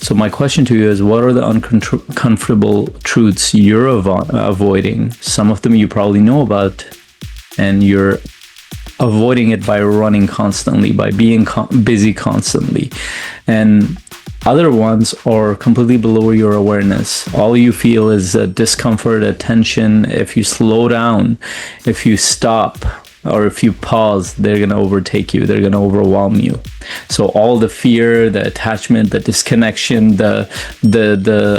So my question to you is, what are the uncomfortable truths you're avoiding? Some of them you probably know about, and you're avoiding it by running constantly, by being busy constantly. And other ones are completely below your awareness. All you feel is discomfort, attention. If you slow down, if you stop, or if you pause, they're going to overtake you. They're going to overwhelm you. So all the fear, the attachment, the disconnection, the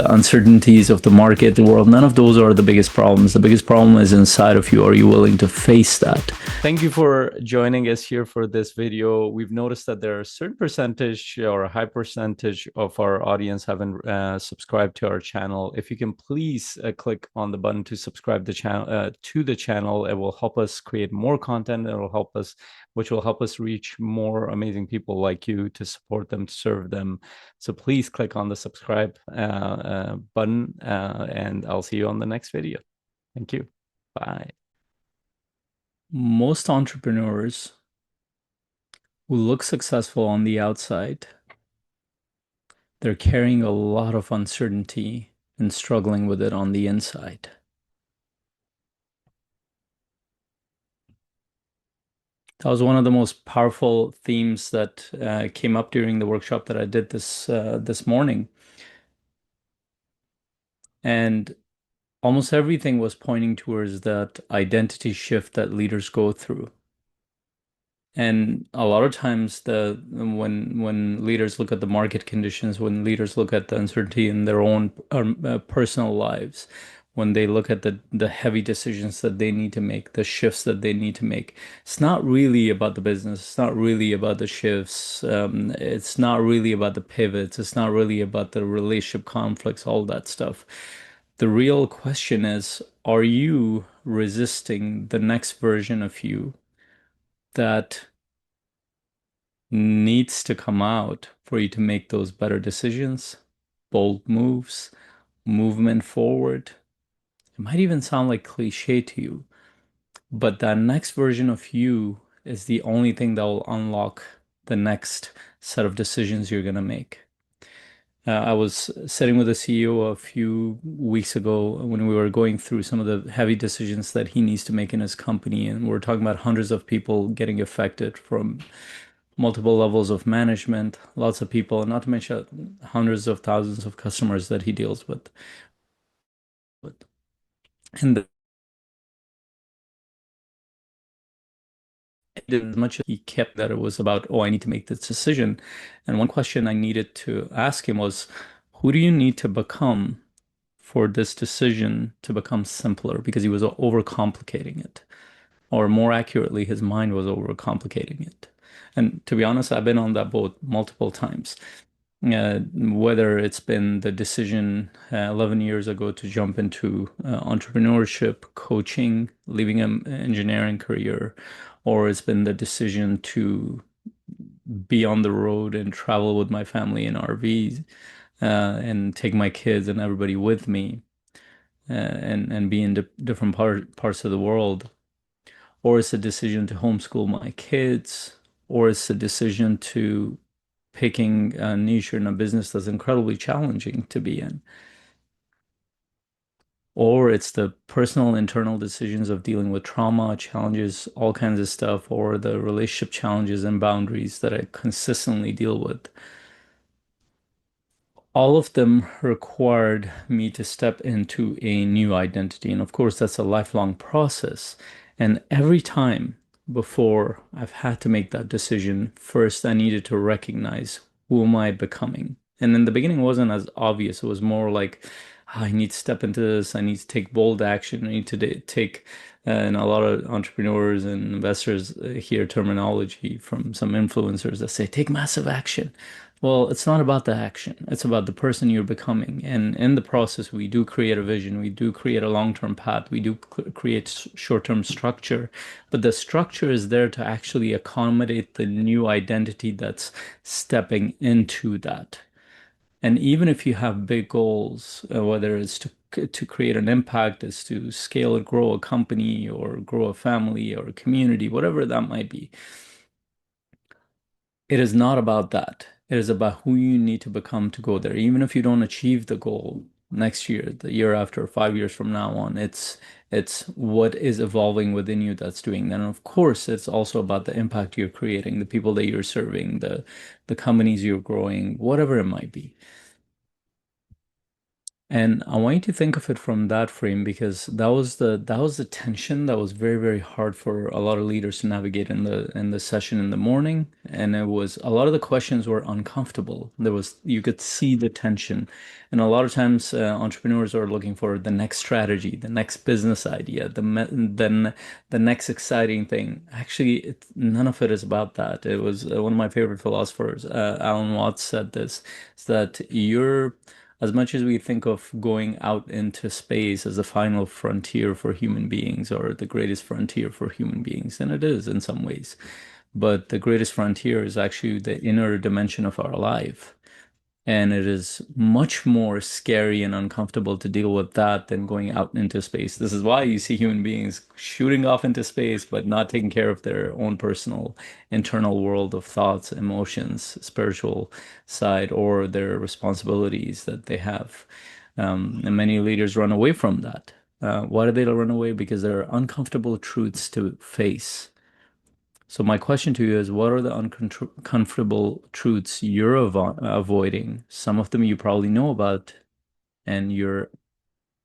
uncertainties of the market, the world, none of those are the biggest problems. The biggest problem is inside of you. Are you willing to face that? Thank you for joining us here for this video. We've noticed that there are a certain percentage or a high percentage of our audience haven't subscribed to our channel. If you can please click on the button to subscribe to the channel, it will help us create more content. It will help us, which will help us reach more amazing people like you, to support them, to serve them. So please click on the subscribe button, and I'll see you on the next video. Thank you. Bye. Most entrepreneurs who look successful on the outside, they're carrying a lot of uncertainty and struggling with it on the inside. That was one of the most powerful themes that came up during the workshop that I did this morning. And almost everything was pointing towards that identity shift that leaders go through. And a lot of times when leaders look at the market conditions, when leaders look at the uncertainty in their own personal lives, when they look at the heavy decisions that they need to make, the shifts that they need to make, it's not really about the business. It's not really about the shifts. It's not really about the pivots. It's not really about the relationship conflicts, all that stuff. The real question is, are you resisting the next version of you that needs to come out for you to make those better decisions, bold moves, movement forward? It might even sound like cliche to you, but that next version of you is the only thing that will unlock the next set of decisions you're going to make. I was sitting with a CEO a few weeks ago when we were going through some of the heavy decisions that he needs to make in his company, and we're talking about hundreds of people getting affected from multiple levels of management, lots of people, not to mention hundreds of thousands of customers that he deals with. And as much as he kept that it was about, oh, I need to make this decision. And one question I needed to ask him was, who do you need to become for this decision to become simpler? Because he was overcomplicating it. Or more accurately, his mind was overcomplicating it. And to be honest, I've been on that boat multiple times. Whether it's been the decision 11 years ago to jump into entrepreneurship, coaching, leaving an engineering career, or it's been the decision to be on the road and travel with my family in RVs, and take my kids and everybody with me, and be in different parts of the world. Or it's a decision to homeschool my kids, or it's a decision to picking a niche in a business that's incredibly challenging to be in. Or it's the personal internal decisions of dealing with trauma, challenges, all kinds of stuff, or the relationship challenges and boundaries that I consistently deal with. All of them required me to step into a new identity. And of course, that's a lifelong process. And every time before I've had to make that decision, first I needed to recognize, who am I becoming? And in the beginning, it wasn't as obvious. It was more like, I need to step into this. I need to take bold action. I need to take, and a lot of entrepreneurs and investors hear terminology from some influencers that say, take massive action. Well, it's not about the action. It's about the person you're becoming. And in the process, we do create a vision. We do create a long-term path. We do create short-term structure. But the structure is there to actually accommodate the new identity that's stepping into that. And even if you have big goals, whether it's to create an impact, is to scale or grow a company or grow a family or a community, whatever that might be, it is not about that. It is about who you need to become to go there. Even if you don't achieve the goal next year, the year after, 5 years from now on, it's what is evolving within you that's doing that. And of course, it's also about the impact you're creating, the people that you're serving, the companies you're growing, whatever it might be. And I want you to think of it from that frame because that was the tension that was very, very hard for a lot of leaders to navigate in the session in the morning. And it was a lot of the questions were uncomfortable. You could see the tension. And a lot of times entrepreneurs are looking for the next strategy, the next business idea, then the next exciting thing. Actually, none of it is about that. It was one of my favorite philosophers, Alan Watts, said this, is that as much as we think of going out into space as the final frontier for human beings or the greatest frontier for human beings, and it is in some ways, but the greatest frontier is actually the inner dimension of our life. And it is much more scary and uncomfortable to deal with that than going out into space. This is why you see human beings shooting off into space, but not taking care of their own personal internal world of thoughts, emotions, spiritual side, or their responsibilities that they have. And many leaders run away from that. Why do they run away? Because there are uncomfortable truths to face. So my question to you is, what are the uncomfortable truths you're avoiding? Some of them you probably know about, and you're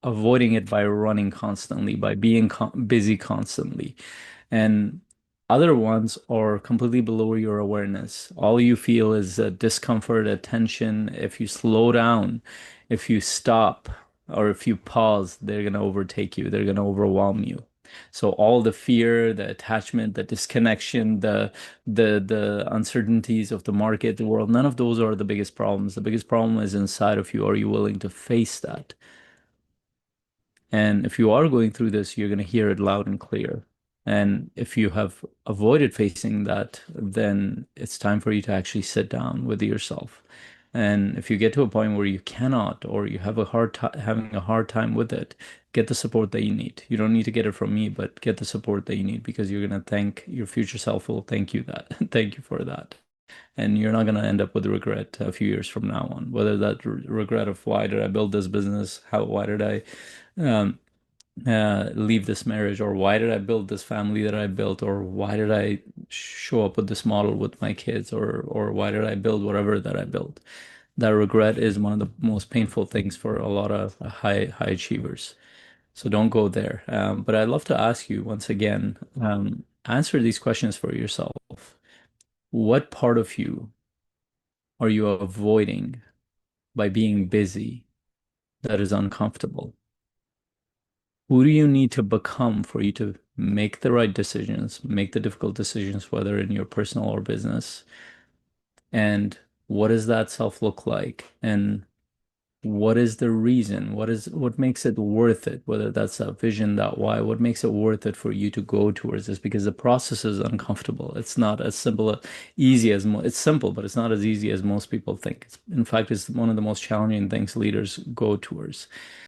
avoiding it by running constantly, by being busy constantly. And other ones are completely below your awareness. All you feel is discomfort, a tension. If you slow down, if you stop, or if you pause, they're going to overtake you. They're going to overwhelm you. So all the fear, the attachment, the disconnection, the uncertainties of the market, the world, none of those are the biggest problems. The biggest problem is inside of you. Are you willing to face that? And if you are going through this, you're going to hear it loud and clear. And if you have avoided facing that, then it's time for you to actually sit down with yourself. And if you get to a point where you cannot, or you have having a hard time with it, get the support that you need. You don't need to get it from me, but get the support that you need because you're going to thank your future self will thank you that. Thank you for that. And you're not going to end up with regret a few years from now on, whether that regret of why did I build this business? Why did I um, leave this marriage, or why did I build this family that I built, or why did I show up with this model with my kids, or why did I build whatever that I built? That regret is one of the most painful things for a lot of high achievers. So don't go there. But I'd love to ask you once again, answer these questions for yourself. What part of you are you avoiding by being busy that is uncomfortable? Who do you need to become for you to make the right decisions, make the difficult decisions, whether in your personal or business? And what does that self look like? And what is the reason? What makes it worth it? Whether that's a vision, that why, what makes it worth it for you to go towards this? Because the process is uncomfortable. It's not as simple, easy as it's simple, but it's not as easy as most people think. In fact, it's one of the most challenging things leaders go towards.